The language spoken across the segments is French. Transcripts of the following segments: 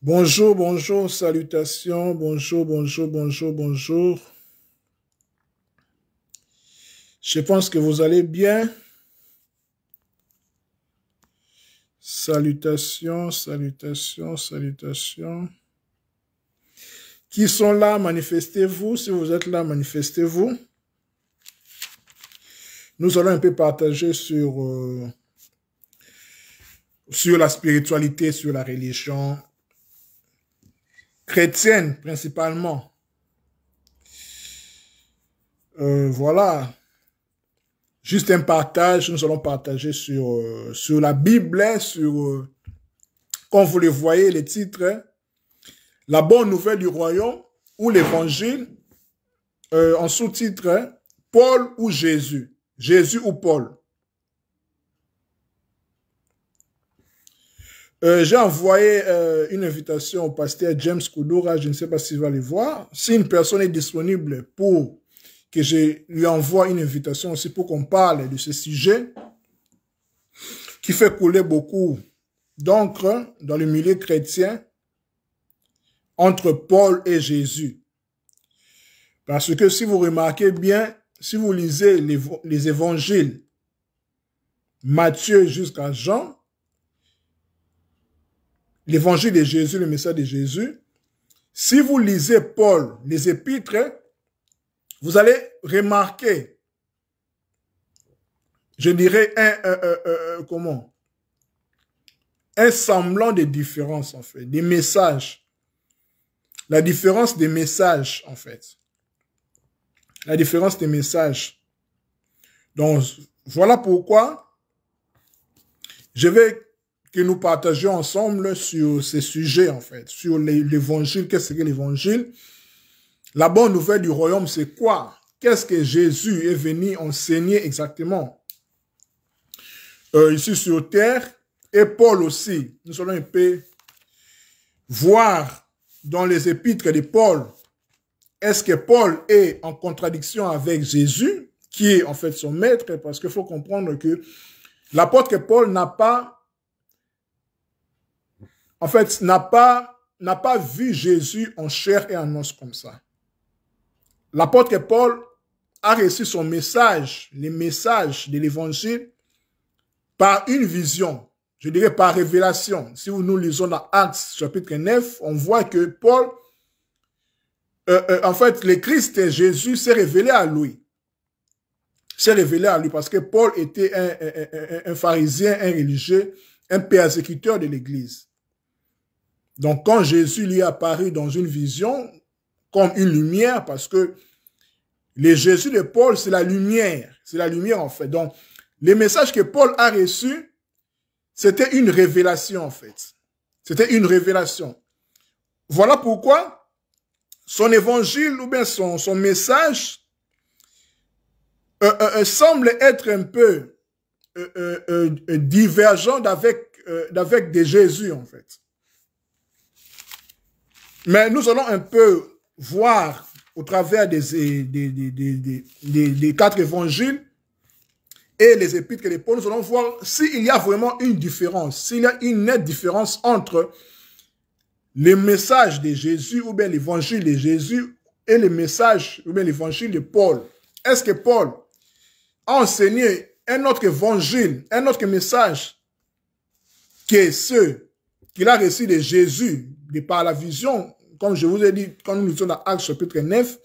Bonjour, bonjour, salutations, bonjour, bonjour, bonjour, bonjour. Je pense que vous allez bien. Salutations, salutations, salutations. Qui sont là, manifestez-vous. Si vous êtes là, manifestez-vous. Nous allons un peu partager sur la spiritualité, sur la religion chrétienne principalement. Voilà. Juste un partage, nous allons partager sur la Bible, comme vous le voyez, les titres, la bonne nouvelle du royaume ou l'évangile, en sous-titre, Paul ou Jésus, Jésus ou Paul. J'ai envoyé une invitation au pasteur James Koudoura, je ne sais pas s'il va le voir. Si une personne est disponible pour que je lui envoie une invitation aussi pour qu'on parle de ce sujet qui fait couler beaucoup d'encre dans le milieu chrétien entre Paul et Jésus. Parce que si vous remarquez bien, si vous lisez les évangiles, Matthieu jusqu'à Jean, l'évangile de Jésus, le message de Jésus, si vous lisez Paul, les épîtres, vous allez remarquer, je dirais, un semblant de différence, en fait, des messages. La différence des messages, en fait. La différence des messages. Donc, voilà pourquoi je vais que nous partagions ensemble sur ces sujets, en fait, sur l'évangile. Qu'est-ce que l'évangile? La bonne nouvelle du royaume, c'est quoi? Qu'est-ce que Jésus est venu enseigner exactement ici sur terre? Et Paul aussi. Nous allons un peu voir dans les épîtres de Paul, est-ce que Paul est en contradiction avec Jésus, qui est en fait son maître? Parce qu'il faut comprendre que l'apôtre Paul n'a pas vu Jésus en chair et en os comme ça. L'apôtre Paul a reçu son message, les messages de l'évangile, par une vision, je dirais par révélation. Si nous lisons dans Actes chapitre 9, on voit que Paul, en fait, le Christ Jésus s'est révélé à lui. S'est révélé à lui parce que Paul était un pharisien, un religieux, un persécuteur de l'Église. Donc, quand Jésus lui est apparu dans une vision, comme une lumière, parce que le Jésus de Paul, c'est la lumière en fait. Donc, les messages que Paul a reçus, c'était une révélation en fait. C'était une révélation. Voilà pourquoi son évangile ou bien son message semble être un peu divergent d'avec de Jésus en fait. Mais nous allons un peu voir au travers des 4 évangiles et les épîtres de Paul, nous allons voir s'il y a vraiment une différence, s'il y a une nette différence entre les messages de Jésus ou bien l'évangile de Jésus et les messages ou bien l'évangile de Paul. Est-ce que Paul a enseigné un autre évangile, un autre message que ceux qu'il a reçus de Jésus, de par la vision, comme je vous ai dit, quand nous lisons dans Actes chapitre 9,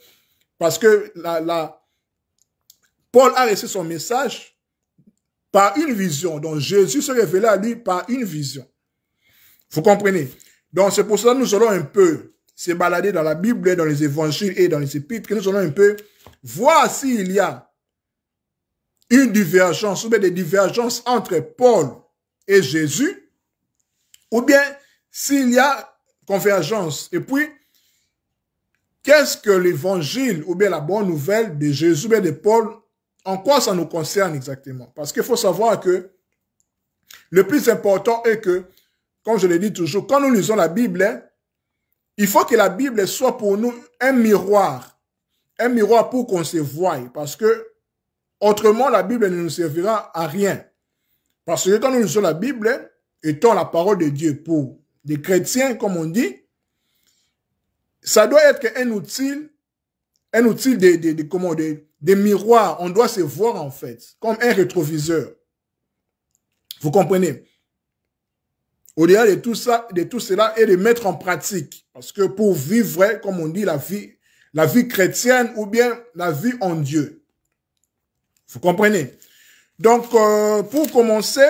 parce que Paul a reçu son message par une vision. Donc Jésus se révélait à lui par une vision. Vous comprenez? Donc c'est pour cela que nous allons un peu se balader dans la Bible, dans les évangiles et dans les épîtres, que nous allons un peu voir s'il y a une divergence ou bien des divergences entre Paul et Jésus, ou bien s'il y a convergence. Et puis, qu'est-ce que l'évangile ou bien la bonne nouvelle de Jésus ou bien de Paul, en quoi ça nous concerne exactement? Parce qu'il faut savoir que le plus important est que, comme je le dis toujours, quand nous lisons la Bible, il faut que la Bible soit pour nous un miroir pour qu'on se voie, parce que autrement la Bible ne nous servira à rien. Parce que quand nous lisons la Bible, étant la parole de Dieu pour des chrétiens, comme on dit, ça doit être un outil des miroirs. On doit se voir, en fait, comme un rétroviseur. Vous comprenez? Au-delà de tout ça, de tout cela, et de mettre en pratique. Parce que pour vivre, comme on dit, la vie chrétienne ou bien la vie en Dieu. Vous comprenez? Donc, pour commencer,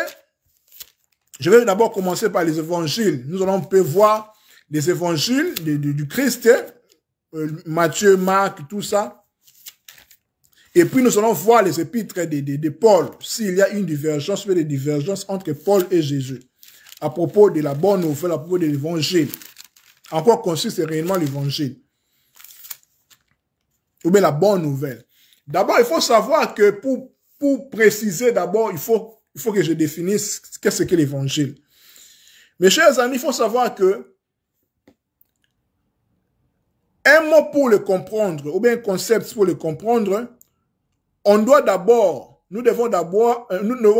je vais d'abord commencer par les évangiles. Nous allons voir les évangiles du Christ, Matthieu, Marc, tout ça. Et puis, nous allons voir les épîtres de Paul, s'il y a une divergence ou des divergences entre Paul et Jésus, à propos de la bonne nouvelle, à propos de l'évangile. En quoi consiste réellement l'évangile? Ou bien la bonne nouvelle. D'abord, il faut savoir que pour préciser d'abord, il faut que je définisse qu'est-ce que l'évangile. Mes chers amis, il faut savoir que un mot pour le comprendre, ou bien un concept pour le comprendre, nous devons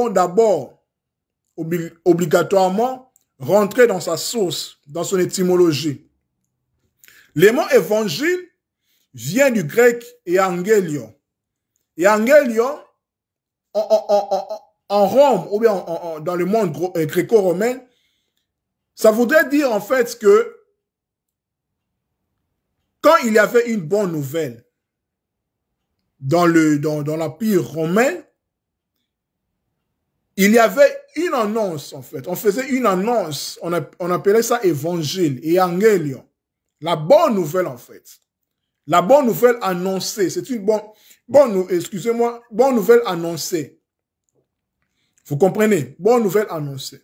d'abord obligatoirement rentrer dans sa source, dans son étymologie. Le mot évangile vient du grec evangelion. Evangelion, en Rome, ou bien dans le monde gréco-romain, ça voudrait dire en fait que quand il y avait une bonne nouvelle dans l'Empire romain, il y avait une annonce en fait. On faisait une annonce, on appelait ça évangile, evangelion. La bonne nouvelle en fait. La bonne nouvelle annoncée, c'est une bonne nouvelle annoncée. Vous comprenez? Bonne nouvelle annoncée.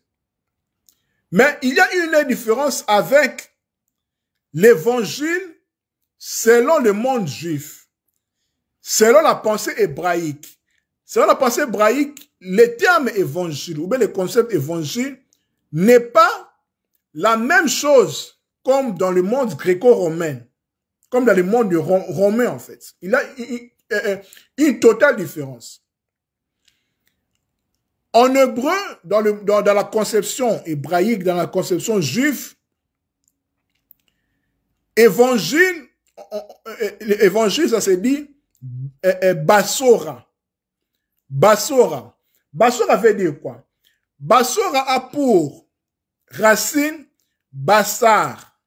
Mais il y a une différence avec l'évangile selon le monde juif, selon la pensée hébraïque. Selon la pensée hébraïque, le terme évangile, ou bien le concept évangile, n'est pas la même chose comme dans le monde gréco-romain, comme dans le monde romain en fait. Il a une totale différence. En hébreu, dans la conception hébraïque, dans la conception juive, évangile, ça se dit Basora. Basora. Basora veut dire quoi? Basora a pour racine Bassar.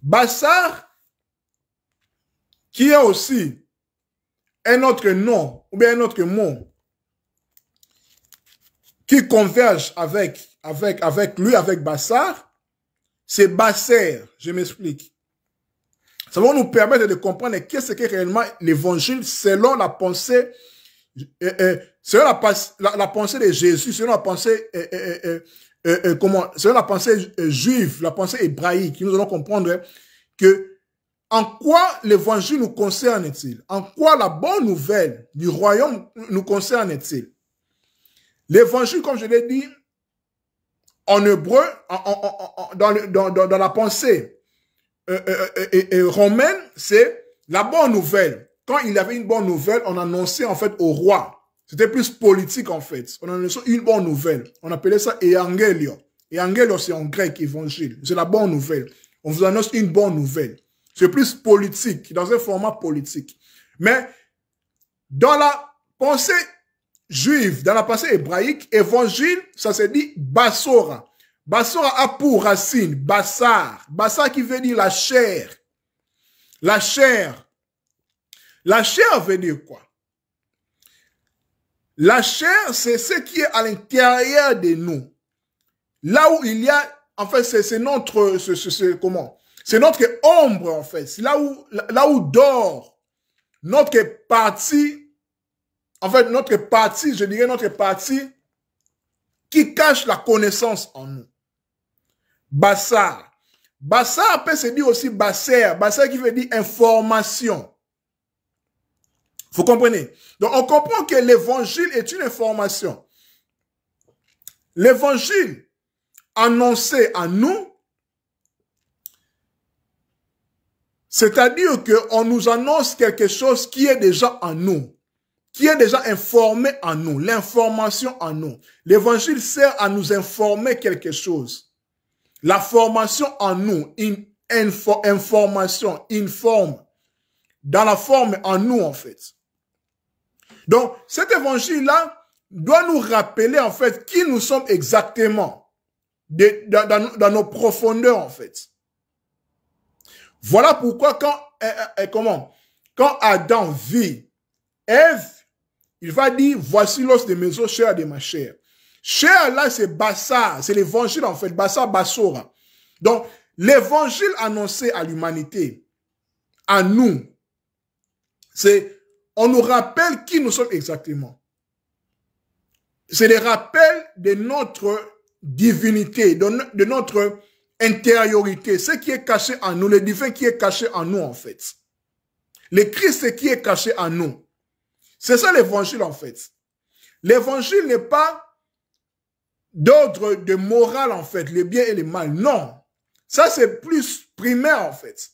Bassar, qui est aussi un autre nom, ou bien un autre mot, qui converge avec Bassar, c'est Basser. Je m'explique. Ça va nous permettre de comprendre qu'est-ce qu'est réellement l'évangile selon la pensée, selon la pensée de Jésus, selon la pensée, selon la pensée juive, la pensée hébraïque. Nous allons comprendre que en quoi l'évangile nous concerne-t-il? En quoi la bonne nouvelle du royaume nous concerne-t-il? L'évangile, comme je l'ai dit, en hébreu, dans la pensée romaine, c'est la bonne nouvelle. Quand il y avait une bonne nouvelle, on annonçait en fait au roi. C'était plus politique en fait. On annonçait une bonne nouvelle. On appelait ça evangelion. Evangelion, c'est en grec, évangile. C'est la bonne nouvelle. On vous annonce une bonne nouvelle. C'est plus politique, dans un format politique. Mais dans la pensée juive, dans la pensée hébraïque, évangile, ça se dit Bassora. Bassora a pour racine Bassar. Bassar qui veut dire la chair. La chair. La chair veut dire quoi? La chair, c'est ce qui est à l'intérieur de nous. Là où il y a, en fait, c'est notre, comment? C'est notre ombre, en fait. C'est là où dort notre partie, en fait, notre partie, je dirais notre partie qui cache la connaissance en nous. Bassar. Bassar peut se dire aussi basser. Basser qui veut dire information. Vous comprenez? Donc, on comprend que l'évangile est une information. L'évangile annoncé à nous, c'est-à-dire qu'on nous annonce quelque chose qui est déjà en nous, qui est déjà informé en nous, l'information en nous. L'évangile sert à nous informer quelque chose. La formation en nous, information, informe, dans la forme en nous, en fait. Donc, cet évangile-là doit nous rappeler, en fait, qui nous sommes exactement dans nos profondeurs, en fait. Voilà pourquoi quand Adam vit Ève, il va dire, voici l'os de mes os, chair de ma chair. Chair, là, c'est Bassa, c'est l'évangile, en fait, Bassa, Bassora. Donc, l'évangile annoncé à l'humanité, à nous, c'est, on nous rappelle qui nous sommes exactement. C'est le rappel de notre divinité, de notre intériorité, ce qui est caché en nous, le divin qui est caché en nous, en fait. Le Christ qui est caché en nous. C'est ça l'évangile, en fait. L'évangile n'est pas d'ordre de morale, en fait, le bien et le mal. Non. Ça, c'est plus primaire, en fait.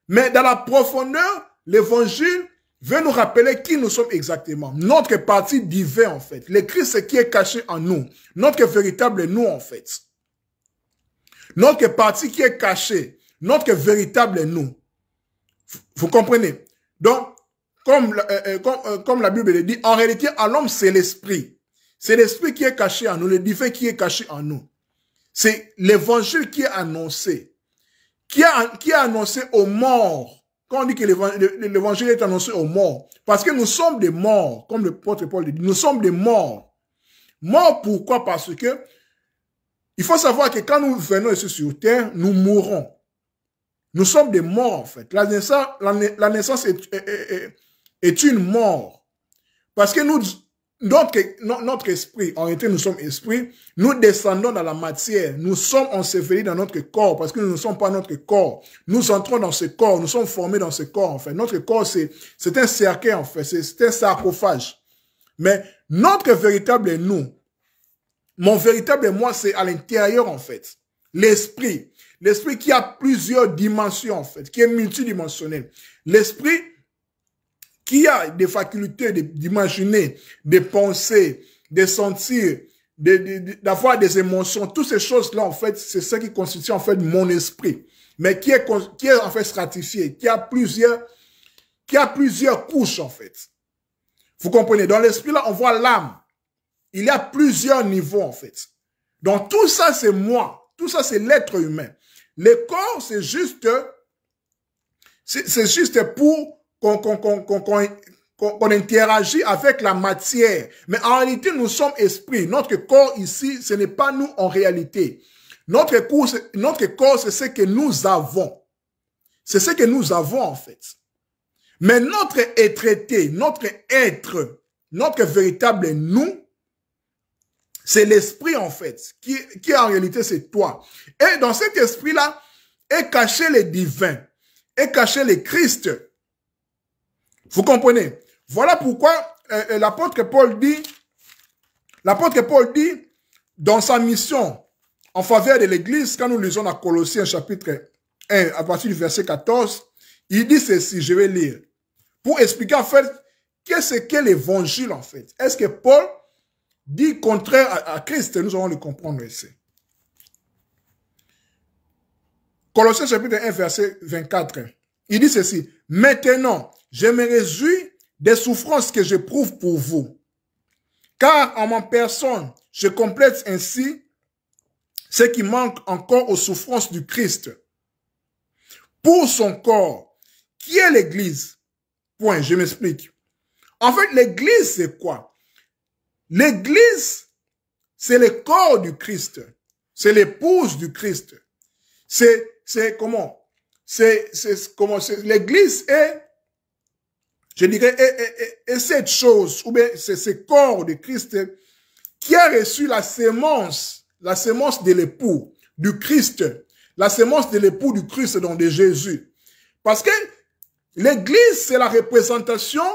Mais dans la profondeur, l'évangile veut nous rappeler qui nous sommes exactement. Notre partie divine, en fait. Le Christ qui est caché en nous. Notre véritable nous, en fait. Notre partie qui est cachée. Notre véritable nous. Vous comprenez? Donc, comme la Bible le dit, en réalité, en l'homme, c'est l'esprit. C'est l'esprit qui est caché en nous, le divin qui est caché en nous. C'est l'évangile qui est annoncé. Qui est annoncé aux morts. Quand on dit que l'évangile est annoncé aux morts, parce que nous sommes des morts, comme l'apôtre Paul dit, nous sommes des morts. Morts pourquoi? Parce que il faut savoir que quand nous venons ici sur terre, nous mourrons. Nous sommes des morts, en fait. La naissance est une mort. Parce que notre esprit, en réalité, nous sommes esprits, nous descendons dans la matière. Nous sommes ensevelis dans notre corps, parce que nous ne sommes pas notre corps. Nous entrons dans ce corps, nous sommes formés dans ce corps, en fait. Notre corps, c'est un cercueil, en fait. C'est un sarcophage. Mais notre véritable nous, mon véritable moi, c'est à l'intérieur, en fait. L'esprit. L'esprit qui a plusieurs dimensions, en fait, qui est multidimensionnel. L'esprit qui a des facultés d'imaginer, de penser, de sentir, d'avoir des émotions. Toutes ces choses-là, en fait, c'est ce qui constitue, en fait, mon esprit. Mais qui est en fait stratifié, qui a plusieurs couches, en fait. Vous comprenez? Dans l'esprit, là, on voit l'âme. Il y a plusieurs niveaux, en fait. Donc, tout ça, c'est moi. Tout ça, c'est l'être humain. Le corps, c'est juste pour qu'on interagit avec la matière. Mais en réalité, nous sommes esprits. Notre corps ici, ce n'est pas nous en réalité. Notre corps, c'est ce que nous avons. C'est ce que nous avons, en fait. Mais notre être-té, notre véritable nous, c'est l'esprit, en fait, qui en réalité, c'est toi. Et dans cet esprit-là, est caché le divin, est caché le Christ. Vous comprenez? Voilà pourquoi l'apôtre Paul dit, dans sa mission en faveur de l'Église, quand nous lisons dans Colossiens chapitre 1, à partir du verset 14, il dit ceci, je vais lire, pour expliquer en fait, qu'est-ce qu'est l'évangile, en fait. Est-ce que Paul dit contraire à Christ? Nous allons le comprendre ici. Colossiens chapitre 1, verset 24. Il dit ceci. Maintenant, je me réjouis des souffrances que j'éprouve pour vous. Car en ma personne, je complète ainsi ce qui manque encore aux souffrances du Christ. Pour son corps, qui est l'Église? Point, je m'explique. En fait, l'Église, c'est quoi? L'Église, c'est le corps du Christ. C'est l'épouse du Christ. C'est comment? L'Église est, je dirais, est cette chose, ou bien c'est ce corps de Christ qui a reçu la sémence de l'époux du Christ, la sémence de l'époux du Christ, donc de Jésus. Parce que l'Église, c'est la représentation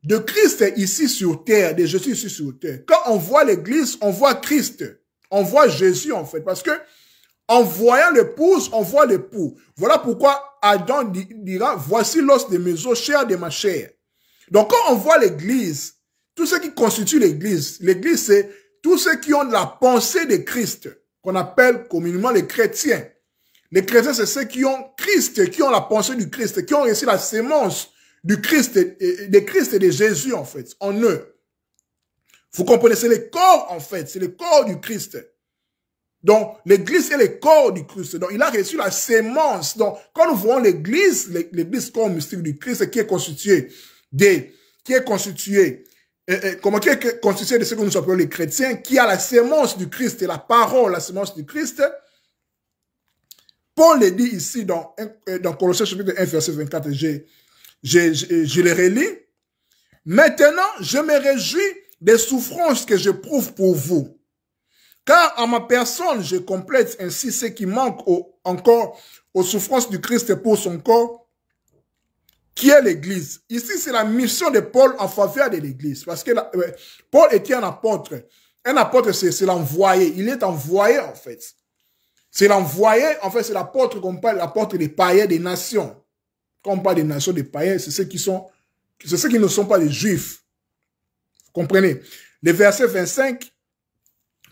de Christ ici sur terre, de Jésus ici sur terre. Quand on voit l'Église, on voit Christ. On voit Jésus, en fait. Parce que en voyant l'épouse, on voit l'époux. Voilà pourquoi Adam dira, voici l'os de mes os, chair de ma chair. Donc, quand on voit l'Église, tout ce qui constitue l'Église, c'est tous ceux qui ont la pensée de Christ. qu'on appelle communément les chrétiens. Les chrétiens, c'est ceux qui ont Christ, qui ont la pensée du Christ, qui ont reçu la sémence du Christ, et de Jésus, en fait, en eux. Vous comprenez, c'est le corps, en fait, c'est le corps du Christ. Donc, l'église est le corps du Christ. Donc, il a reçu la sémence. Donc, quand nous voyons l'église corps mystique du Christ, qui est constituée de ce que nous appelons les chrétiens, qui a la sémence du Christ et la parole, la sémence du Christ. Paul le dit ici dans Colossiens chapitre 1, verset 24, je le relis. Maintenant, je me réjouis des souffrances que j'éprouve pour vous. Car en ma personne, je complète ainsi ce qui manque encore aux souffrances du Christ pour son corps, qui est l'Église. Ici, c'est la mission de Paul en faveur de l'Église. Parce que Paul était un apôtre. Un apôtre, c'est l'envoyé. Il est envoyé, en fait. C'est l'envoyé, en fait, c'est l'apôtre qu'on parle, l'apôtre des païens, des nations. Quand on parle des nations, des païens, c'est ceux qui ne sont pas des juifs. Vous comprenez? Le verset 25,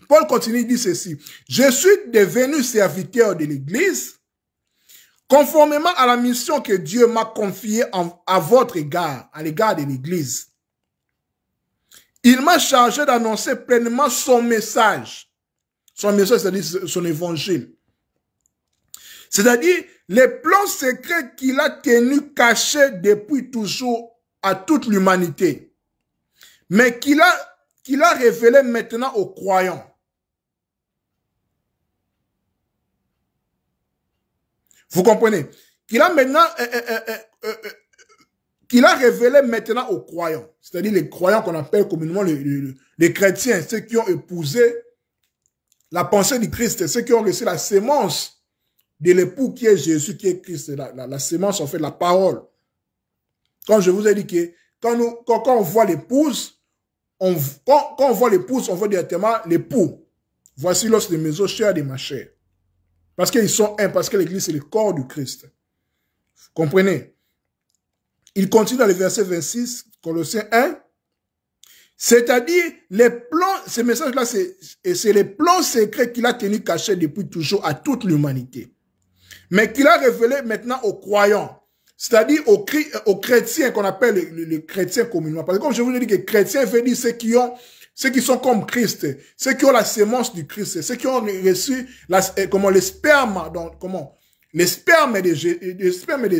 Paul continue, dit ceci. Je suis devenu serviteur de l'Église, conformément à la mission que Dieu m'a confiée à votre égard, à l'égard de l'Église. Il m'a chargé d'annoncer pleinement son message. Son message, c'est-à-dire son évangile. C'est-à-dire les plans secrets qu'il a tenus cachés depuis toujours à toute l'humanité, mais qu'il a révélé maintenant aux croyants. Vous comprenez? Qu'il a révélé maintenant aux croyants. C'est-à-dire les croyants qu'on appelle communément les chrétiens, ceux qui ont épousé la pensée du Christ, ceux qui ont reçu la sémence de l'époux qui est Jésus, qui est Christ, la sémence, en fait, la parole. Quand je vous ai dit que quand on voit l'épouse, quand on voit l'épouse, on voit directement l'époux. Voici l'os de mes os, chair de ma chair. Parce qu'ils sont un, parce que l'Église est le corps du Christ. Vous comprenez? Il continue dans le verset 26, Colossiens 1. C'est-à-dire, les plans, ce message-là, c'est les plans secrets qu'il a tenus cachés depuis toujours à toute l'humanité. Mais qu'il a révélé maintenant aux croyants. C'est-à-dire aux chrétiens qu'on appelle les chrétiens communément. Parce que comme je vous l'ai dit, que chrétiens veut dire ceux qui sont comme Christ, ceux qui ont la sémence du Christ, ceux qui ont reçu les spermes, les spermes de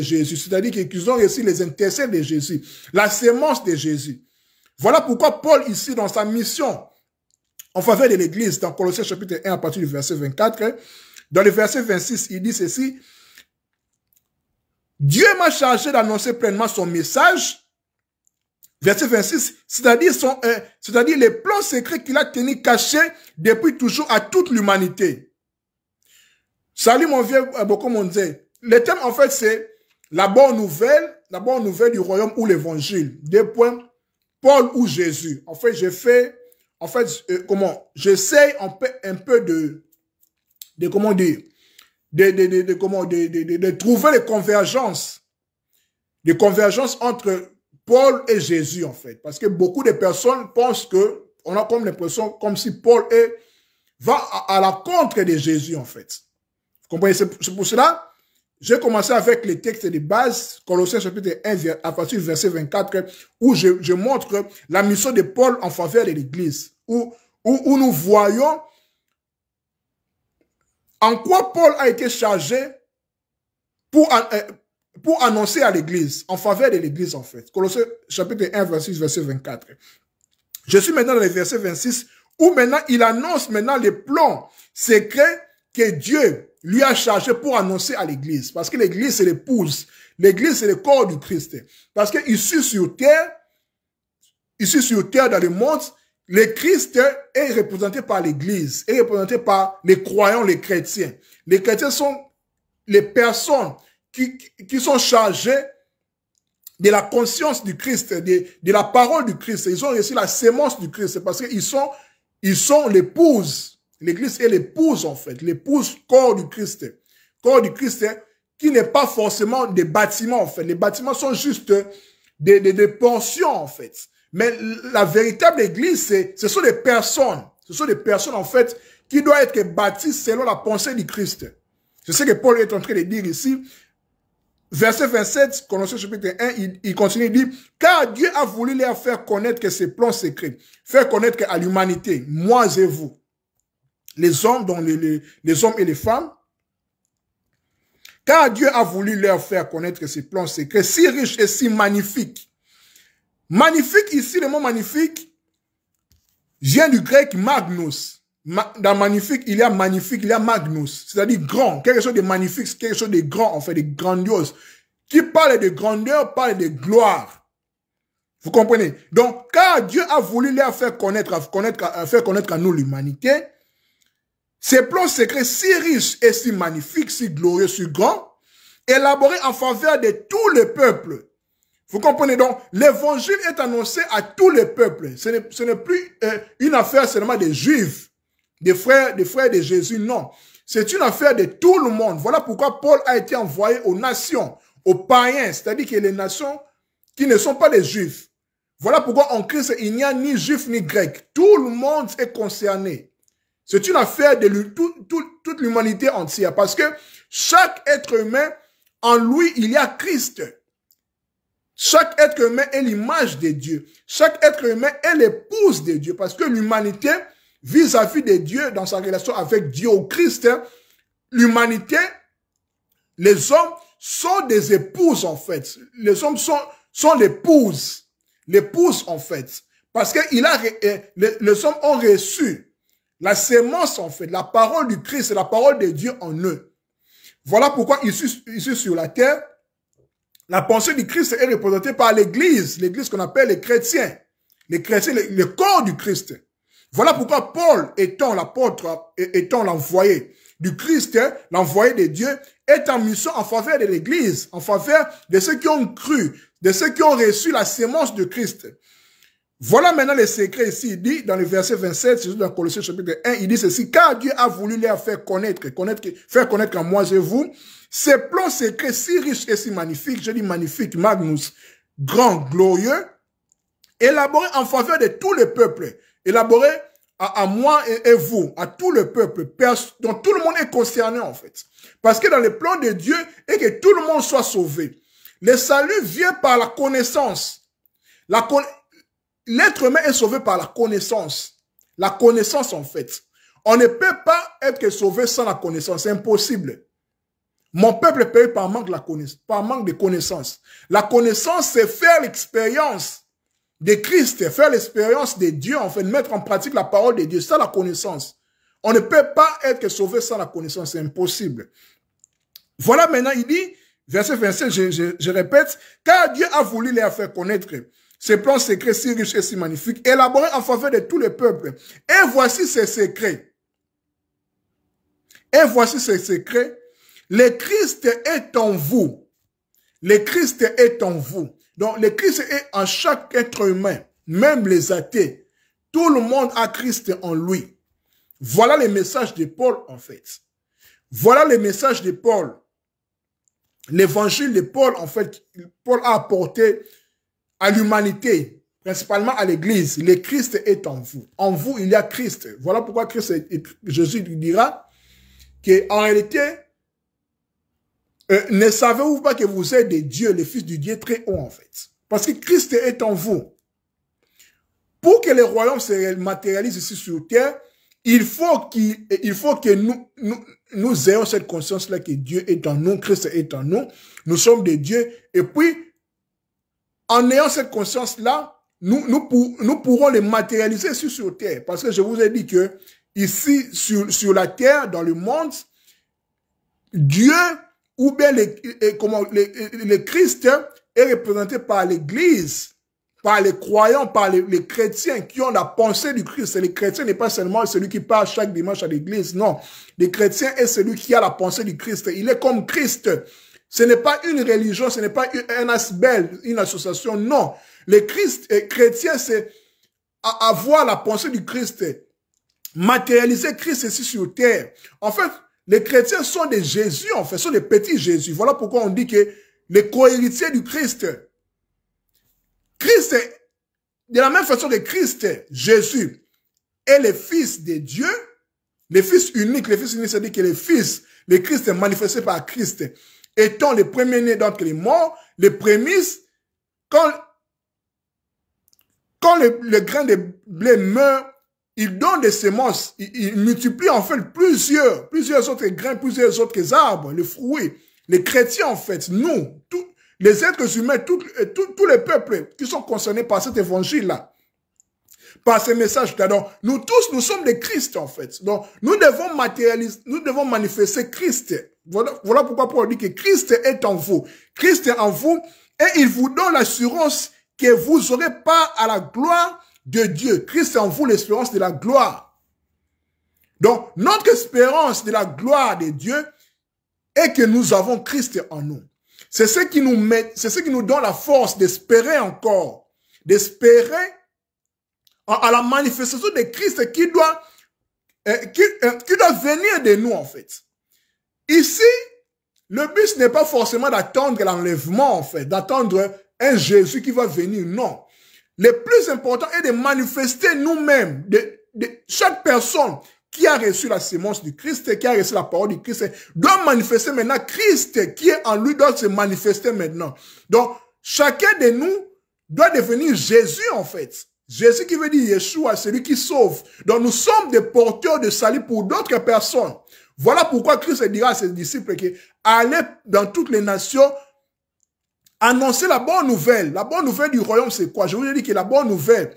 Jésus, c'est-à-dire qu'ils ont reçu les intercelles de Jésus, la sémence de Jésus. Voilà pourquoi Paul, ici, dans sa mission en faveur de l'Église, dans Colossiens chapitre 1, à partir du verset 24, dans le verset 26, il dit ceci, Dieu m'a chargé d'annoncer pleinement son message, verset 26, c'est-à-dire les plans secrets qu'il a tenus cachés depuis toujours à toute l'humanité. Salut mon vieux, beaucoup m'ont dit. Le thème, en fait, c'est la bonne nouvelle du royaume ou l'évangile. Deux points, Paul ou Jésus. En fait, j'essaye un peu de trouver les convergences. Des convergences entre Paul et Jésus, en fait. Parce que beaucoup de personnes pensent que, on a comme l'impression, comme si Paul va à la contre de Jésus, en fait. Vous comprenez? C'est pour cela, j'ai commencé avec les textes de base, Colossiens chapitre 1, à partir du verset 24, où je montre la mission de Paul en faveur de l'Église, où nous voyons en quoi Paul a été chargé pour annoncer à l'Église, en faveur de l'Église, en fait. Colossiens chapitre 1, verset 24. Je suis maintenant dans le verset 26, où maintenant il annonce maintenant les plans secrets que Dieu lui a chargé pour annoncer à l'Église. Parce que l'Église, c'est l'épouse. L'Église, c'est le corps du Christ. Parce que ici sur terre, dans le monde, le Christ est représenté par l'Église, est représenté par les croyants, les chrétiens. Les chrétiens sont les personnes qui sont chargées de la conscience du Christ, de la parole du Christ. Ils ont reçu la sémence du Christ parce qu'ils sont l'épouse. L'Église est l'épouse, en fait, l'épouse corps du Christ. Corps du Christ qui n'est pas forcément des bâtiments, en fait. Les bâtiments sont juste des portions, en fait. Mais la véritable Église, ce sont des personnes. Ce sont des personnes, en fait, qui doit être bâti selon la pensée du Christ. C'est ce que Paul est en train de dire ici. Verset 27, Colossiens chapitre 1, il continue, il dit, car Dieu a voulu leur faire connaître que ses plans secrets, faire connaître à l'humanité, moi et vous, les hommes, dont les hommes et les femmes, car Dieu a voulu leur faire connaître que ses plans secrets, si riches et si magnifiques. Magnifique, ici, le mot magnifique vient du grec magnus. Dans magnifique, il y a magnus, c'est-à-dire grand, quelque chose de magnifique, quelque chose de grand, en fait, de grandiose. Qui parle de grandeur, parle de gloire. Vous comprenez? Donc, car Dieu a voulu leur faire connaître à nous l'humanité, ses plans secrets si riches et si magnifiques, si glorieux, si grands, élaborés en faveur de tous les peuples. Vous comprenez donc, l'évangile est annoncé à tous les peuples. Ce n'est plus une affaire seulement des Juifs, des frères de Jésus, non. C'est une affaire de tout le monde. Voilà pourquoi Paul a été envoyé aux nations, aux païens, c'est-à-dire que les nations qui ne sont pas des Juifs. Voilà pourquoi en Christ, il n'y a ni Juif ni Grec. Tout le monde est concerné. C'est une affaire de toute l'humanité entière parce que chaque être humain, en lui, il y a Christ. Chaque être humain est l'image de Dieu. Chaque être humain est l'épouse de Dieu parce que l'humanité, vis-à-vis de Dieu, dans sa relation avec Dieu au Christ, l'humanité, les hommes sont des épouses en fait. Les hommes sont l'épouse. L'épouse en fait. Parce que les hommes ont reçu la sémence en fait, la parole du Christ, la parole de Dieu en eux. Voilà pourquoi ici sur la terre, la pensée du Christ est représentée par l'Église qu'on appelle les chrétiens, le corps du Christ. Voilà pourquoi Paul, étant l'apôtre, étant l'envoyé du Christ, l'envoyé de Dieu, est en mission en faveur de l'Église, en faveur de ceux qui ont cru, de ceux qui ont reçu la sémence de Christ. Voilà maintenant le secret ici, il dit dans le verset 27, dans Colossiens chapitre 1, il dit ceci, car Dieu a voulu leur faire connaître à moi et vous, ces plans secrets si riches et si magnifiques, je dis magnifique, magnus, grand, glorieux, élaborés en faveur de tous les peuples, élaborés à moi et vous, à tout le peuple, dont tout le monde est concerné en fait. Parce que dans le plan de Dieu, est que tout le monde soit sauvé. Le salut vient par la connaissance. L'être humain est sauvé par la connaissance. La connaissance en fait. On ne peut pas être sauvé sans la connaissance, c'est impossible. Mon peuple est payé par manque de connaissance. La connaissance, c'est faire l'expérience de Christ, faire l'expérience de Dieu, en fait, mettre en pratique la parole de Dieu. C'est la connaissance. On ne peut pas être sauvé sans la connaissance, c'est impossible. Voilà maintenant, il dit, verset 27, je répète, car Dieu a voulu leur faire connaître ces plans secrets si riches et si magnifiques, élaborés en faveur de tous les peuples. Et voici ces secrets. Et voici ces secrets. Le Christ est en vous. Le Christ est en vous. Donc, le Christ est en chaque être humain, même les athées. Tout le monde a Christ en lui. Voilà le message de Paul, en fait. Voilà le message de Paul. L'évangile de Paul, en fait, Paul a apporté à l'humanité, principalement à l'Église. Le Christ est en vous. En vous, il y a Christ. Voilà pourquoi Jésus dira qu'en réalité, ne savez-vous pas que vous êtes des dieux, les fils du Dieu très haut, en fait. Parce que Christ est en vous. Pour que le royaume se matérialise ici sur terre, il faut que nous ayons cette conscience-là que Dieu est en nous, Christ est en nous, nous sommes des dieux, et puis, en ayant cette conscience-là, nous pourrons les matérialiser ici sur terre. Parce que je vous ai dit que ici, sur la terre, dans le monde, Dieu, ou bien le Christ est représenté par l'Église, par les croyants, par les chrétiens qui ont la pensée du Christ. Et les chrétiens n'est pas seulement celui qui part chaque dimanche à l'Église, non. Les chrétiens est celui qui a la pensée du Christ. Il est comme Christ. Ce n'est pas une religion, ce n'est pas un asbel, une association, non. Les chrétiens, c'est avoir la pensée du Christ, matérialiser Christ ici sur terre. En fait, les chrétiens sont des Jésus, en fait, sont des petits Jésus. Voilà pourquoi on dit que les co-héritiers du Christ, de la même façon que Christ, Jésus, est le Fils de Dieu, Le Fils unique, c'est-à-dire que le Christ est manifesté par Christ, étant le premier-né d'entre les morts, les prémices, quand le grain de blé meurt, il donne des semences, il multiplie en fait plusieurs autres grains, plusieurs autres arbres, les fruits. Les chrétiens en fait, nous, tous les êtres humains, tous les peuples qui sont concernés par cet évangile-là, par ce message. Donc, nous tous, nous sommes des Christ en fait. Donc, nous devons matérialiser, nous devons manifester Christ. Voilà pourquoi Paul dit que Christ est en vous. Christ est en vous et il vous donne l'assurance que vous aurez part à la gloire de Dieu. Christ est en vous, l'espérance de la gloire. Donc, notre espérance de la gloire de Dieu est que nous avons Christ en nous. C'est ce qui nous donne la force d'espérer encore, d'espérer à la manifestation de Christ qui doit venir de nous en fait. Ici, le but n'est pas forcément d'attendre l'enlèvement en fait, d'attendre un Jésus qui va venir, non. Le plus important est de manifester nous-mêmes, de chaque personne qui a reçu la sémence du Christ, qui a reçu la parole du Christ, doit manifester maintenant. Christ qui est en lui doit se manifester maintenant. Donc, chacun de nous doit devenir Jésus en fait. Jésus qui veut dire Yeshua, celui qui sauve. Donc, nous sommes des porteurs de salut pour d'autres personnes. Voilà pourquoi Christ dira à ses disciples que allez dans toutes les nations, annoncer la bonne nouvelle. La bonne nouvelle du royaume, c'est quoi? Je vous ai dit que la bonne nouvelle,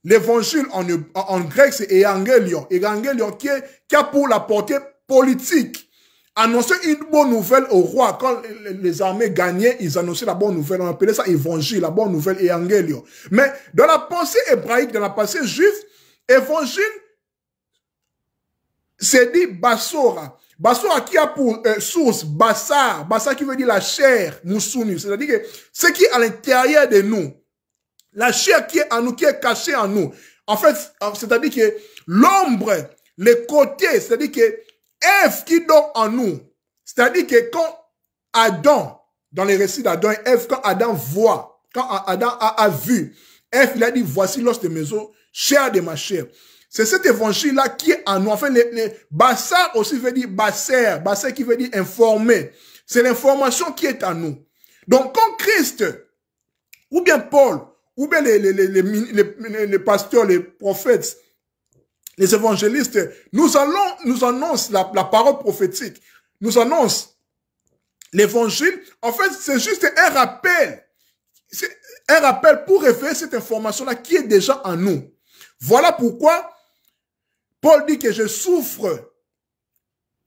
l'évangile en grec, c'est évangélion. Évangélion qui a pour la portée politique. Annoncer une bonne nouvelle au roi. Quand les armées gagnaient, ils annonçaient la bonne nouvelle. On appelait ça évangile, la bonne nouvelle, évangélion. Mais dans la pensée hébraïque, dans la pensée juive, évangile, c'est dit Bassora. Bassora qui a pour source Bassar. Bassar qui veut dire la chair, Moussounou. C'est-à-dire que ce qui est à l'intérieur de nous, la chair qui est en nous, qui est cachée en nous. En fait, c'est-à-dire que l'ombre, les côtés, c'est-à-dire que Ève qui dort en nous. C'est-à-dire que quand Adam, dans les récits d'Adam et Ève, quand Adam voit, quand Adam a vu, Ève, il a dit, voici l'os de mes os, chair de ma chair. C'est cet évangile-là qui est en nous. Enfin, Bassar aussi veut dire Basser. Basser qui veut dire informer. C'est l'information qui est en nous. Donc, quand Christ, ou bien Paul, ou bien les pasteurs, les prophètes, les évangélistes, nous annoncent la parole prophétique, nous annoncent l'évangile. En fait, c'est juste un rappel. C'est un rappel pour révéler cette information-là qui est déjà en nous. Voilà pourquoi Paul dit que je souffre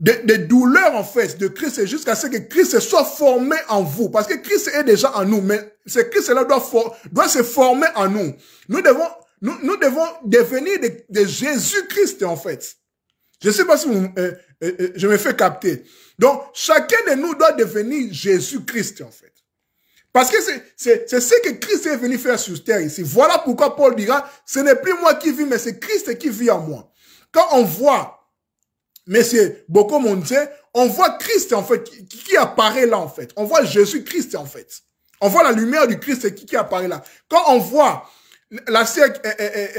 des douleurs en fait de Christ jusqu'à ce que Christ soit formé en vous. Parce que Christ est déjà en nous, mais ce Christ-là doit se former en nous. Nous devons devenir de Jésus-Christ en fait. Je ne sais pas si je me fais capter. Donc, chacun de nous doit devenir Jésus-Christ en fait. Parce que c'est ce que Christ est venu faire sur terre ici. Voilà pourquoi Paul dira, ce n'est plus moi qui vis, mais c'est Christ qui vit en moi. Quand on voit Monsieur Boko Monte, on voit Christ en fait, qui apparaît là en fait. On voit Jésus-Christ en fait. On voit la lumière du Christ qui apparaît là. Quand on voit la sœur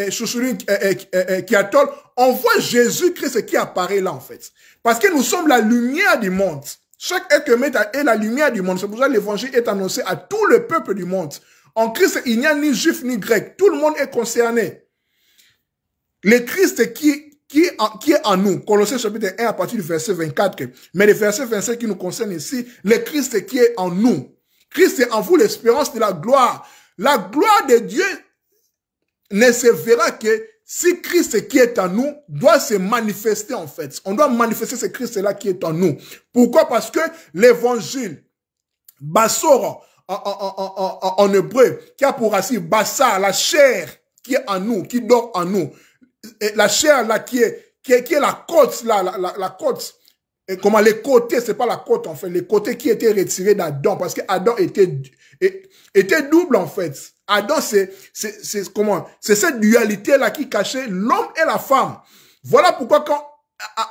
Chouchoulou qui attole, on voit Jésus-Christ qui apparaît là en fait. Parce que nous sommes la lumière du monde. Chaque être humain est la lumière du monde. C'est pour ça que l'évangile est annoncé à tout le peuple du monde. En Christ, il n'y a ni juif ni grec. Tout le monde est concerné. Le Christ qui est en nous. Colossiens chapitre 1 à partir du verset 24. Mais le verset 25 qui nous concerne ici, le Christ qui est en nous. Christ est en vous l'espérance de la gloire. La gloire de Dieu ne se verra que si Christ qui est en nous doit se manifester en fait. On doit manifester ce Christ-là qui est en nous. Pourquoi? Parce que l'évangile, Bassora, en hébreu, qui a pour racine Bassar, la chair qui est en nous, qui dort en nous. Et la chair là qui est la côte, là, la côte. Et comment les côtés, c'est pas la côte en fait, les côtés qui étaient retirés d'Adam, parce que Adam était double en fait. Adam, c'est cette dualité-là qui cachait l'homme et la femme. Voilà pourquoi quand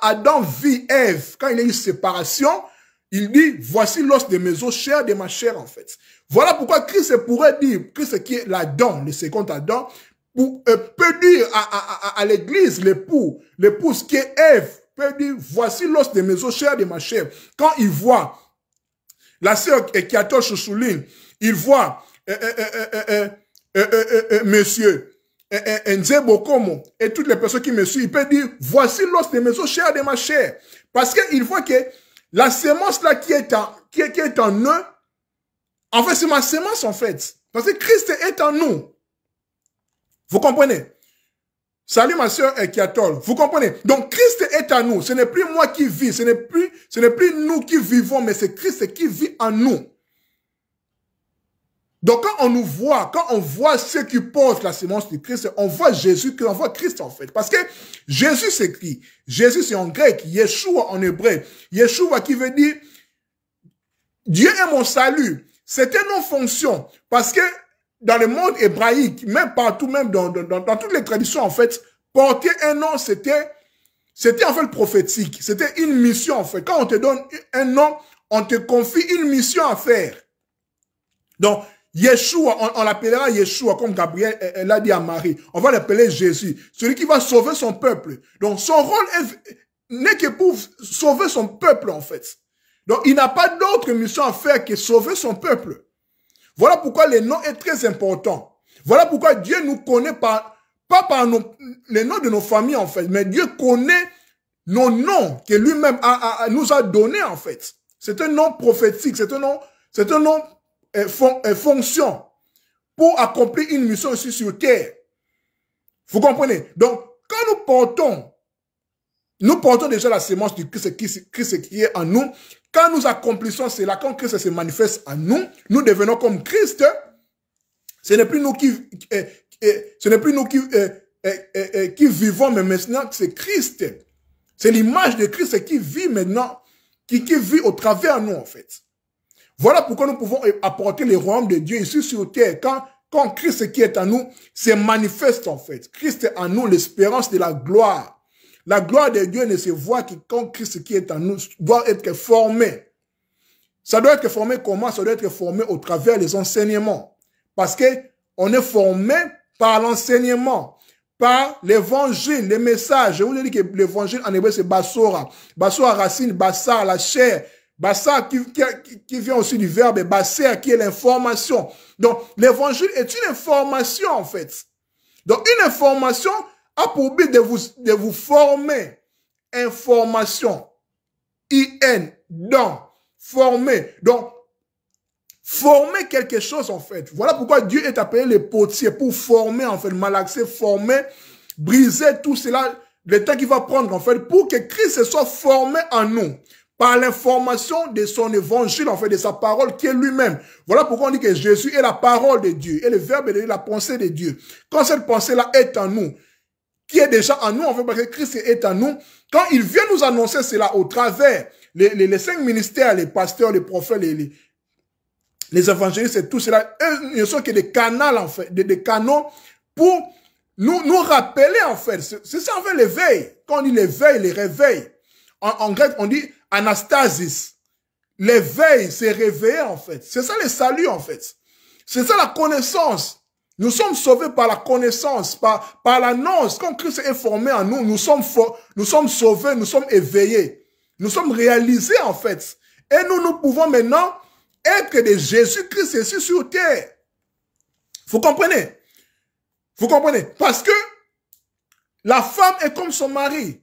Adam vit Ève, quand il y a eu séparation, il dit, voici l'os de mes os, chair de ma chair en fait. Voilà pourquoi Christ pourrait dire, Christ qui est l'Adam, le second Adam, peut dire à l'église, l'épouse qui est Ève, peut dire, voici l'os de mes os, chair de ma chair. Quand il voit la sœur Ekiator Chouchouline, il voit monsieur Nzebokomo et toutes les personnes qui me suivent, il peut dire, voici l'os de mes os, chair de ma chair. Parce qu'il voit que la sémence là qui est en eux, en fait, c'est ma sémence en fait. Parce que Christ est en nous. Vous comprenez? Salut ma soeur Ekiatol. Vous comprenez? Donc Christ est en nous. Ce n'est plus moi qui vis. Ce n'est plus nous qui vivons, mais c'est Christ qui vit en nous. Donc quand on voit ceux qui portent la sémence de Christ, on voit Jésus, on voit Christ en fait. Parce que Jésus c'est qui? Jésus c'est en grec, Yeshua en hébreu. Yeshua qui veut dire Dieu est mon salut. C'est un nom-fonction. Parce que dans le monde hébraïque, même partout, même dans toutes les traditions, en fait, porter un nom, c'était en fait prophétique. C'était une mission, en fait. Quand on te donne un nom, on te confie une mission à faire. Donc, Yeshua, on l'appellera Yeshua, comme Gabriel l'a dit à Marie. On va l'appeler Jésus, celui qui va sauver son peuple. Donc, son rôle n'est que pour sauver son peuple, en fait. Donc, il n'a pas d'autre mission à faire que sauver son peuple. Voilà pourquoi le nom est très important. Voilà pourquoi Dieu nous connaît pas par les noms de nos familles, en fait, mais Dieu connaît nos noms que lui-même nous a donnés, en fait. C'est un nom prophétique, c'est un nom fonction pour accomplir une mission ici sur terre. Vous comprenez? Donc, quand nous portons déjà la sémence du Christ qui est en nous. Quand nous accomplissons cela, quand Christ se manifeste en nous, nous devenons comme Christ. Ce n'est plus nous qui vivons, mais maintenant c'est Christ. C'est l'image de Christ qui vit maintenant, qui vit au travers de nous en fait. Voilà pourquoi nous pouvons apporter le royaume de Dieu ici sur terre. Quand Christ qui est en nous se manifeste en fait. Christ est en nous, l'espérance de la gloire. La gloire de Dieu ne se voit que quand Christ qui est en nous doit être formé. Ça doit être formé comment? Ça doit être formé au travers des enseignements. Parce que on est formé par l'enseignement, par l'évangile, les messages. Je vous ai dit que l'évangile en hébreu c'est Bassora. Bassora racine, Bassar, la chair. Bassar qui vient aussi du verbe Basser qui est l'information. Donc l'évangile est une information en fait. Donc une information a pour but de vous former. Information. I-N. Dans. Former. Donc, former quelque chose, en fait. Voilà pourquoi Dieu est appelé le potier, pour former, en fait, malaxer, former, briser tout cela, le temps qu'il va prendre, en fait, pour que Christ soit formé en nous, par l'information de son évangile, en fait, de sa parole qui est lui-même. Voilà pourquoi on dit que Jésus est la parole de Dieu, et le verbe de Dieu, la pensée de Dieu. Quand cette pensée-là est en nous, qui est déjà en nous, en fait, parce que Christ est en nous, quand il vient nous annoncer cela au travers, les 5 ministères, les pasteurs, les prophètes, les évangélistes et tout cela, eux ne sont que des canaux, en fait, des canaux pour nous rappeler, en fait. C'est ça, en fait, l'éveil. Quand on dit l'éveil, les réveils. En grec, on dit anastasis. L'éveil, c'est réveiller, en fait. C'est ça le salut, en fait. C'est ça la connaissance. Nous sommes sauvés par la connaissance, par l'annonce. Quand Christ est formé en nous, nous sommes sauvés, nous sommes éveillés. Nous sommes réalisés en fait. Et nous pouvons maintenant être des Jésus-Christ ici sur terre. Vous comprenez? Vous comprenez? Parce que la femme est comme son mari.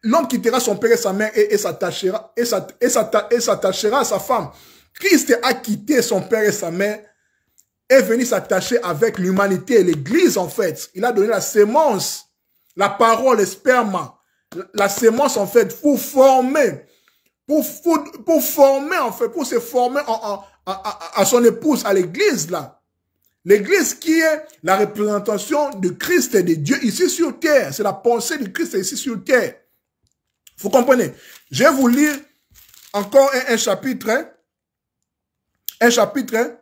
L'homme quittera son père et sa mère et s'attachera à sa femme. Christ a quitté son père et sa mère, est venu s'attacher avec l'humanité et l'église en fait. Il a donné la sémence, la parole, le sperma, la sémence en fait pour former, pour former en fait, pour se former à son épouse, à l'église là. L'église qui est la représentation de Christ et de Dieu ici sur terre. C'est la pensée de Christ ici sur terre. Vous comprenez? Je vais vous lire encore un chapitre. Un chapitre.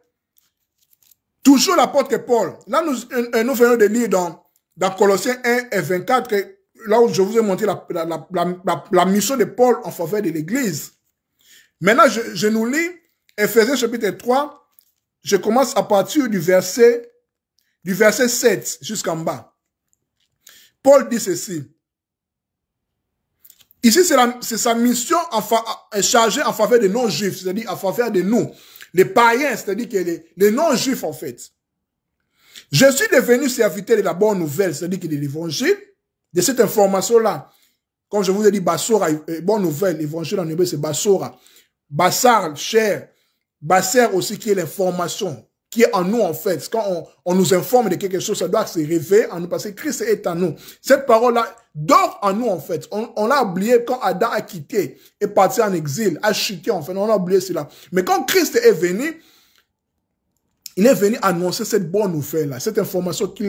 Toujours l'apôtre Paul. Là, nous venons de lire dans Colossiens 1 et 24, là où je vous ai montré la mission de Paul en faveur de l'église. Maintenant, je nous lis Ephésiens chapitre 3. Je commence à partir du verset 7 jusqu'en bas. Paul dit ceci. Ici, c'est sa mission chargée en faveur des non-juifs, c'est-à-dire en faveur de nous, les païens, c'est-à-dire que les non-juifs, en fait. Je suis devenu serviteur de la bonne nouvelle, c'est-à-dire que de l'évangile, de cette information-là. Comme je vous ai dit, Bassora, bonne nouvelle, l'évangile en hébreu, c'est Bassora. Bassar, cher. Basser aussi, qui est l'information, qui est en nous, en fait. Quand on nous informe de quelque chose, ça doit se révéler en nous, parce que Christ est en nous. Cette parole-là dort en nous, en fait. On l'a oublié quand Adam a quitté, est parti en exil, a chuté, en fait. On a oublié cela. Mais quand Christ est venu, il est venu annoncer cette bonne nouvelle-là, cette information que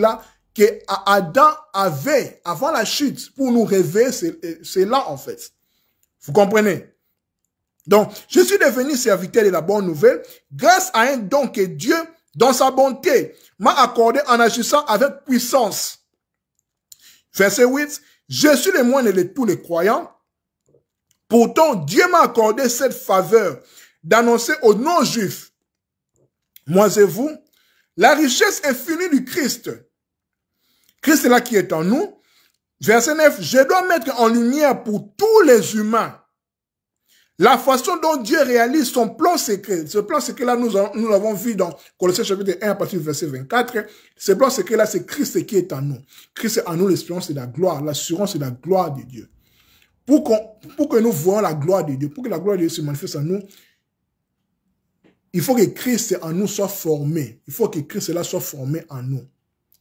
Adam avait avant la chute pour nous révéler, c'est là, en fait. Vous comprenez? Donc, je suis devenu serviteur de la bonne nouvelle grâce à un don que Dieu, dans sa bonté, m'a accordé en agissant avec puissance. Verset 8, je suis le moine de tous les croyants. Pourtant, Dieu m'a accordé cette faveur d'annoncer aux non-juifs, moi et vous, la richesse infinie du Christ. Christ est là qui est en nous. Verset 9, je dois mettre en lumière pour tous les humains la façon dont Dieu réalise son plan secret. Ce plan secret-là, nous l'avons vu dans Colossiens chapitre 1 à partir du verset 24. Ce plan secret-là, c'est Christ qui est en nous. Christ est en nous, l'espérance et la gloire. L'assurance et la gloire de Dieu. Pour que nous voyons la gloire de Dieu, pour que la gloire de Dieu se manifeste en nous, il faut que Christ en nous soit formé. Il faut que Christ là soit formé en nous.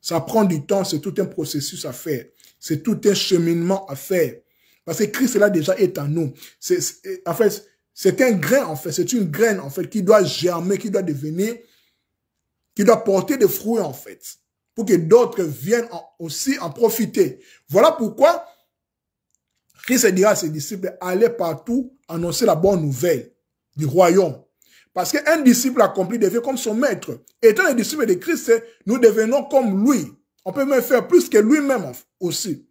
Ça prend du temps, c'est tout un processus à faire. C'est tout un cheminement à faire. Parce que Christ là déjà est en nous. En fait, c'est un grain en fait. C'est une graine en fait qui doit germer, qui doit devenir, qui doit porter des fruits en fait. Pour que d'autres viennent aussi en profiter. Voilà pourquoi Christ dira à ses disciples, allez partout annoncer la bonne nouvelle du royaume. Parce qu'un disciple accompli devient comme son maître. Étant les disciples de Christ, nous devenons comme lui. On peut même faire plus que lui-même aussi.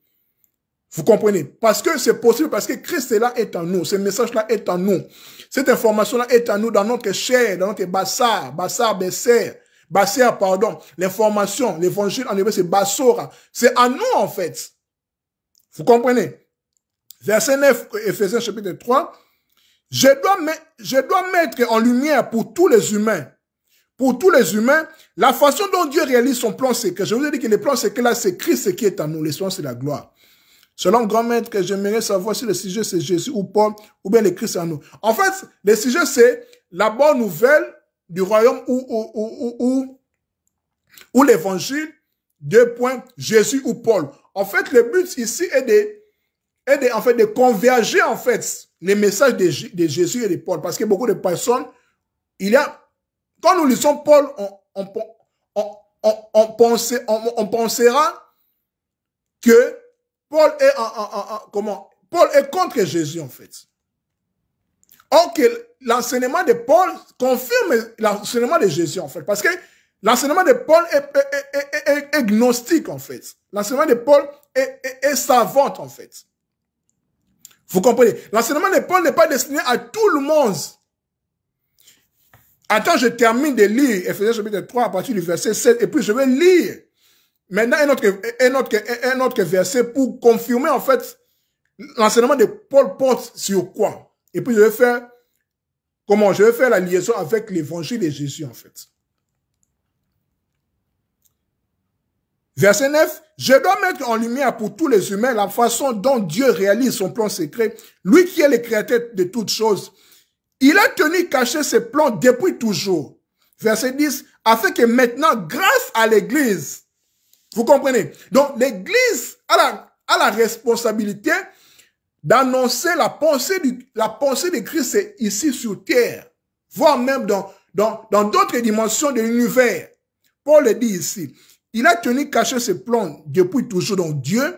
Vous comprenez? Parce que c'est possible, parce que Christ là est en nous. Ce message-là est en nous. Cette information-là est en nous, dans notre chair, dans notre Basser, pardon. L'information, l'évangile en hébreu, c'est Bassora. C'est en nous, en fait. Vous comprenez? Verset 9, Éphésiens chapitre 3. Je dois mettre en lumière pour tous les humains, la façon dont Dieu réalise son plan secret. Je vous ai dit que le plan secret là, c'est Christ qui est en nous, l'espérance et la gloire. Selon grand maître, que j'aimerais savoir si le sujet c'est Jésus ou Paul, ou bien le Christ en nous. En fait, le sujet c'est la bonne nouvelle du royaume ou l'évangile, Jésus ou Paul. En fait, le but ici est de converger, en fait, les messages de Jésus et de Paul. Parce que beaucoup de personnes, quand nous lisons Paul, on pensera que Paul est contre Jésus, en fait. Or que l'enseignement de Paul confirme l'enseignement de Jésus, en fait. Parce que l'enseignement de Paul est gnostique, en fait. L'enseignement de Paul est savante, en fait. Vous comprenez? L'enseignement de Paul n'est pas destiné à tout le monde. Attends, je termine de lire Éphésiens chapitre 3 à partir du verset 7, et puis je vais lire maintenant un autre verset pour confirmer, en fait, l'enseignement de Paul porte sur quoi. Et puis je vais faire la liaison avec l'évangile de Jésus, en fait. Verset 9, je dois mettre en lumière pour tous les humains la façon dont Dieu réalise son plan secret, lui qui est le créateur de toutes choses. Il a tenu caché ses plans depuis toujours. Verset 10, afin que maintenant, grâce à l'Église, vous comprenez? Donc, l'Église a la responsabilité d'annoncer la pensée de Christ ici sur terre, voire même dans d'autres dimensions de l'univers. Paul le dit ici. Il a tenu caché ses plans depuis toujours dans Dieu.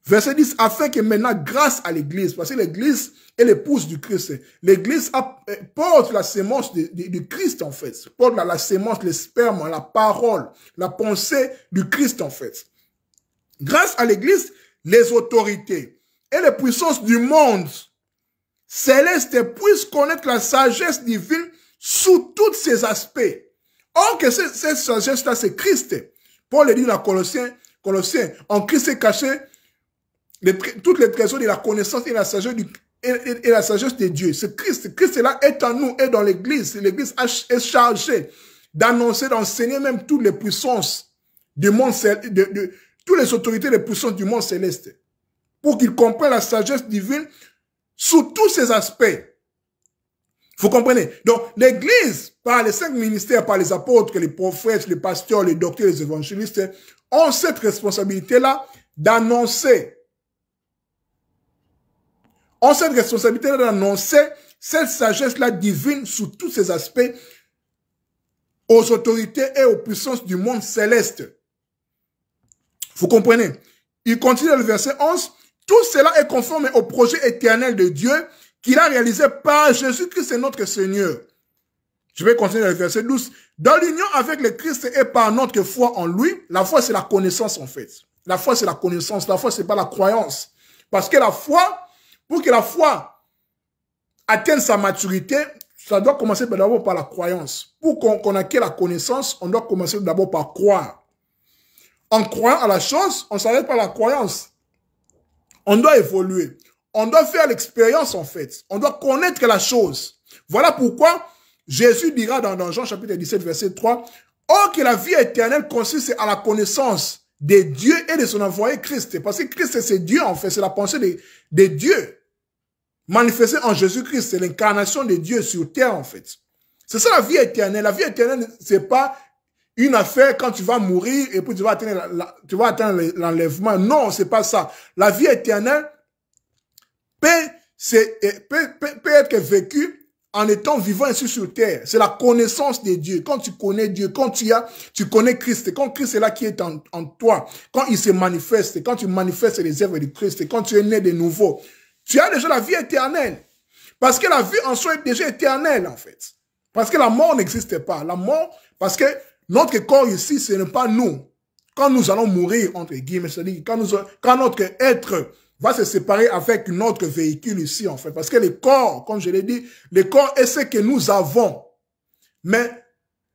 Verset 10, afin que maintenant, grâce à l'Église, parce que l'Église est l'épouse du Christ, l'Église porte la sémence du Christ, en fait. Porte la sémence, le sperme, la parole, la pensée du Christ, en fait. Grâce à l'Église, les autorités et les puissances du monde céleste puissent connaître la sagesse divine sous tous ses aspects. Or que cette sagesse-là, c'est Christ. Paul le dit dans Colossiens, en Christ est caché toutes les trésors de la connaissance et la sagesse et la sagesse de Dieu. C'est Christ. Christ est là, est en nous, est dans l'église. L'église est chargée d'annoncer, d'enseigner même toutes les puissances du monde, toutes les autorités des puissances du monde céleste. Pour qu'ils comprennent la sagesse divine sous tous ses aspects. Vous comprenez? Donc, l'église, par les 5 ministères, par les apôtres, les prophètes, les pasteurs, les docteurs, les évangélistes, ont cette responsabilité-là d'annoncer. Ont cette responsabilité-là d'annoncer cette sagesse-là divine sous tous ses aspects aux autorités et aux puissances du monde céleste. Vous comprenez? Il continue le verset 11. Tout cela est conforme au projet éternel de Dieu qu'il a réalisé par Jésus-Christ notre Seigneur. Je vais continuer le verset 12. Dans l'union avec le Christ et par notre foi en lui, la foi c'est la connaissance en fait. La foi c'est la connaissance, la foi c'est pas la croyance. Parce que la foi, pour que la foi atteigne sa maturité, ça doit commencer d'abord par la croyance. Pour qu'on acquiert la connaissance, on doit commencer d'abord par croire. En croyant à la chose, on ne s'arrête pas à la croyance. On doit évoluer. On doit faire l'expérience, en fait. On doit connaître la chose. Voilà pourquoi Jésus dira dans Jean chapitre 17, verset 3, « Or que la vie éternelle consiste à la connaissance de Dieu et de son envoyé Christ. » Parce que Christ, c'est Dieu, en fait. C'est la pensée de Dieu. Manifestée en Jésus-Christ. C'est l'incarnation de Dieu sur terre, en fait. C'est ça la vie éternelle. La vie éternelle, c'est pas une affaire quand tu vas mourir et puis tu vas atteindre l'enlèvement. Non, c'est pas ça. La vie éternelle peut être vécue en étant vivant ici sur terre. C'est la connaissance de Dieu. Quand tu connais Dieu, quand tu connais Christ, quand Christ est là qui est en toi, quand il se manifeste, quand tu manifestes les œuvres de Christ, quand tu es né de nouveau, tu as déjà la vie éternelle. Parce que la vie en soi est déjà éternelle, en fait. Parce que la mort n'existe pas. La mort, parce que notre corps ici, ce n'est pas nous. Quand nous allons mourir, entre guillemets, c'est-à-dire quand notre être va se séparer avec notre véhicule ici, en fait. Parce que le corps, comme je l'ai dit, le corps est ce que nous avons. Mais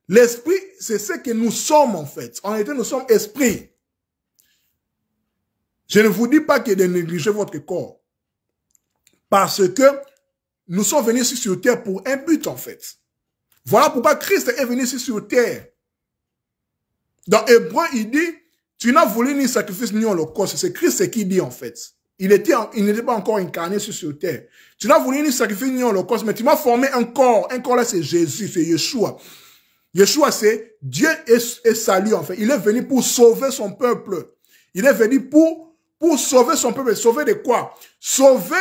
l'esprit, c'est ce que nous sommes, en fait. En réalité, nous sommes esprit. Je ne vous dis pas que de négliger votre corps. Parce que nous sommes venus ici sur terre pour un but, en fait. Voilà pourquoi Christ est venu ici sur terre. Dans Hébreu, il dit, tu n'as voulu ni sacrifice ni holocauste. C'est Christ qui dit, en fait. Il n'était pas encore incarné sur terre. Tu n'as voulu ni sacrifice ni holocauste, mais tu m'as formé un corps. Un corps là, c'est Jésus, c'est Yeshua. Yeshua, c'est Dieu et salut, en fait. Il est venu pour sauver son peuple. Il est venu pour sauver son peuple. Sauver de quoi? Sauver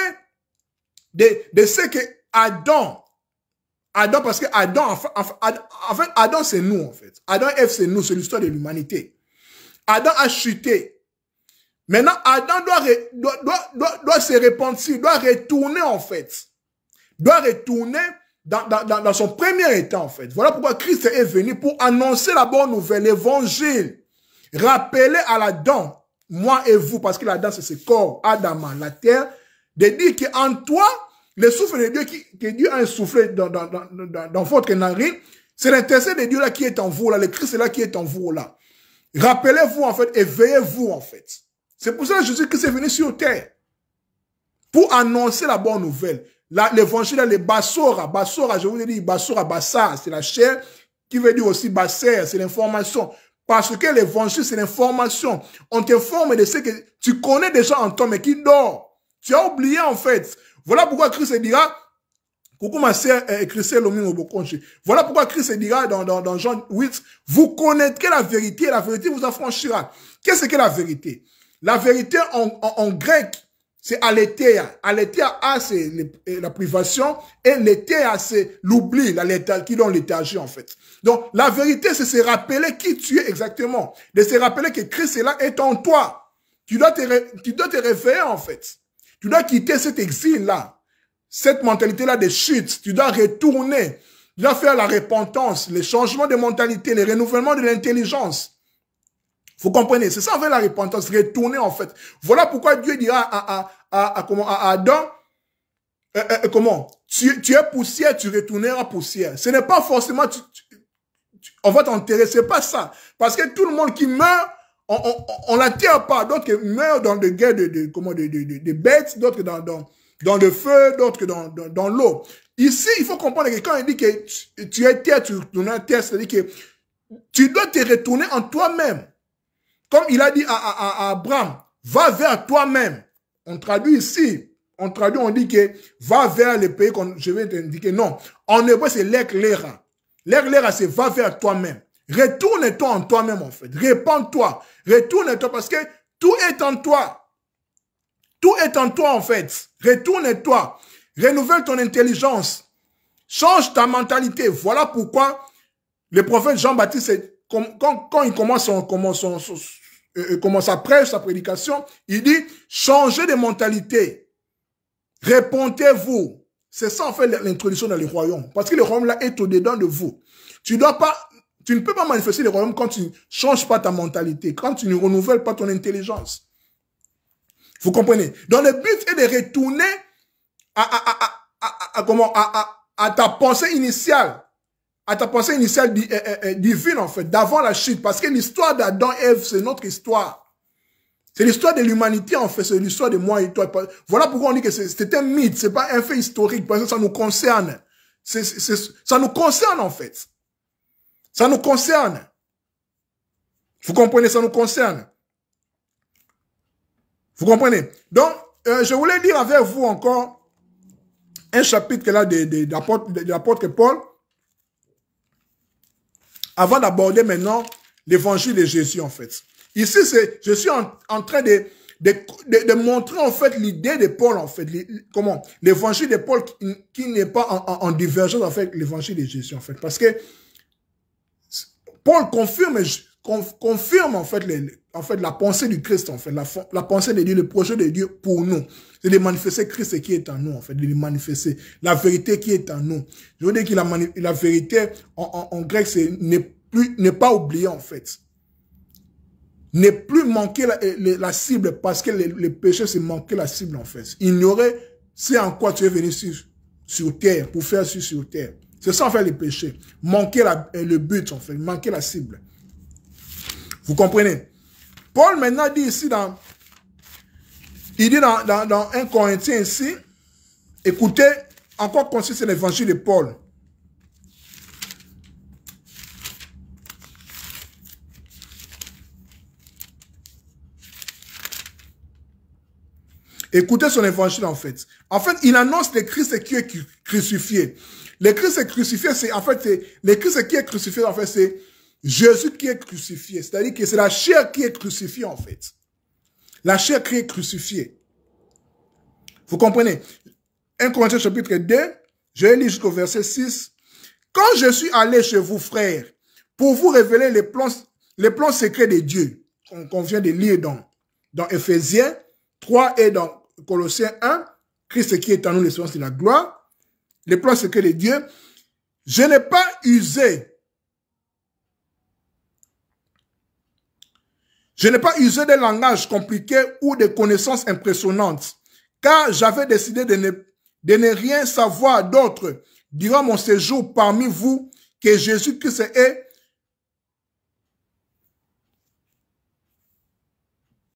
de ce que Adam, parce que Adam, en fait, Adam, c'est nous, en fait. Adam et Ève, c'est nous, c'est l'histoire de l'humanité. Adam a chuté. Maintenant, Adam doit se repentir, doit retourner, en fait. Doit retourner dans son premier état, en fait. Voilà pourquoi Christ est venu pour annoncer la bonne nouvelle, l'évangile. Rappeler à l'Adam, moi et vous, parce que l'Adam, c'est ce corps, Adam, la terre, de dire qu'en toi, le souffle de Dieu que Dieu a insoufflé dans votre narine, c'est l'intercès de Dieu là qui est en vous, là, le Christ là qui est en vous, là. Rappelez-vous, en fait, éveillez-vous, en fait. C'est pour ça que Jésus-Christ est venu sur terre. Pour annoncer la bonne nouvelle. L'évangile, les bassora, je vous ai dit, bassora, bassa, c'est la chair, qui veut dire aussi basser, c'est l'information. Parce que l'évangile, c'est l'information. On t'informe de ce que tu connais déjà en toi, mais qui dort. Tu as oublié, en fait. Voilà pourquoi Christ dira, coucou ma sœur Christelle Omin Obokonche. Voilà pourquoi Christ dira dans Jean 8, vous connaîtrez la vérité et la vérité vous affranchira. Qu'est-ce que la vérité? La vérité en grec, c'est aletheia. Aletheia, c'est la privation et letheia, c'est l'oubli, qui donne léthargie en fait. Donc la vérité, c'est se rappeler qui tu es exactement. De se rappeler que Christ est là, est en toi. Tu dois te réveiller en fait. Tu dois quitter cet exil-là, cette mentalité-là de chute. Tu dois retourner. Tu dois faire la repentance, les changements de mentalité, le renouvellement de l'intelligence. Vous comprenez? C'est ça en fait la repentance, retourner en fait. Voilà pourquoi Dieu dira à Adam, tu es poussière, tu retourneras poussière. Ce n'est pas forcément, on va t'enterrer, c'est pas ça. Parce que tout le monde qui meurt, on la tire pas. D'autres meurent dans des guerres de bêtes, d'autres dans le feu, d'autres dans l'eau. Ici, il faut comprendre que quand il dit que tu es terre, tu retournes à terre, c'est-à-dire que tu dois te retourner en toi-même. Comme il a dit à Abraham, va vers toi-même. On traduit ici, on dit que va vers le pays que je vais t'indiquer. Non, en hébreu, c'est l'Eklera. L'Eklera, c'est va vers toi-même. Retourne-toi en toi-même, en fait. Répands-toi. Retourne-toi parce que tout est en toi. Tout est en toi, en fait. Retourne-toi. Renouvelle ton intelligence. Change ta mentalité. Voilà pourquoi le prophète Jean-Baptiste, quand il commence sa prêche, sa prédication, il dit, changez de mentalité. Répondez-vous. C'est ça, en fait, l'introduction dans le royaume. Parce que le royaume, là, est au-dedans de vous. Tu ne peux pas manifester le royaume quand tu ne changes pas ta mentalité, quand tu ne renouvelles pas ton intelligence. Vous comprenez? Donc, le but est de retourner à ta pensée initiale. À ta pensée initiale divine, en fait, d'avant la chute. Parce que l'histoire d'Adam et Ève, c'est notre histoire. C'est l'histoire de l'humanité, en fait. C'est l'histoire de moi et toi. Voilà pourquoi on dit que c'est un mythe. C'est pas un fait historique. Parce que ça nous concerne. Ça nous concerne, en fait. Ça nous concerne. Vous comprenez? Ça nous concerne. Vous comprenez? Donc, je voulais lire avec vous encore un chapitre là de l'apôtre Paul. Avant d'aborder maintenant l'évangile de Jésus, en fait. Ici, je suis en train de montrer, en fait, l'idée de Paul, en fait. Comment? L'évangile de Paul qui n'est pas en divergence avec l'évangile de Jésus, en fait. Parce que Paul confirme en fait, la pensée du Christ, en fait. La pensée de Dieu, le projet de Dieu pour nous. C'est de manifester Christ qui est en nous, en fait. De manifester la vérité qui est en nous. Je veux dire que la vérité, en grec, c'est ne pas oublier, en fait. Ne plus manquer la cible, parce que le péché, c'est manquer la cible, en fait. Ignorer c'est en quoi tu es venu sur terre, pour faire sur terre. C'est ça, en fait, le péché. Manquer le but, en fait. Manquer la cible. Vous comprenez? Paul, maintenant, dit ici il dit dans 1 Corinthiens ici, écoutez, en quoi consiste l'évangile de Paul? Écoutez son évangile, en fait. En fait, il annonce le Christ qui est crucifié. Le Christ est crucifié, le Christ qui est crucifié, en fait, c'est Jésus qui est crucifié. C'est-à-dire que c'est la chair qui est crucifiée, en fait. La chair qui est crucifiée. Vous comprenez? 1 Corinthiens chapitre 2, je vais lire jusqu'au verset 6. Quand je suis allé chez vous, frères, pour vous révéler les plans secrets de Dieu, qu'on vient de lire dans Éphésiens 3 et dans Colossiens 1, Christ qui est en nous l'espérance de la gloire, les plans secrets de Dieu, je n'ai pas usé de langage compliqué ou de connaissances impressionnantes, car j'avais décidé de ne rien savoir d'autre durant mon séjour parmi vous que Jésus-Christ est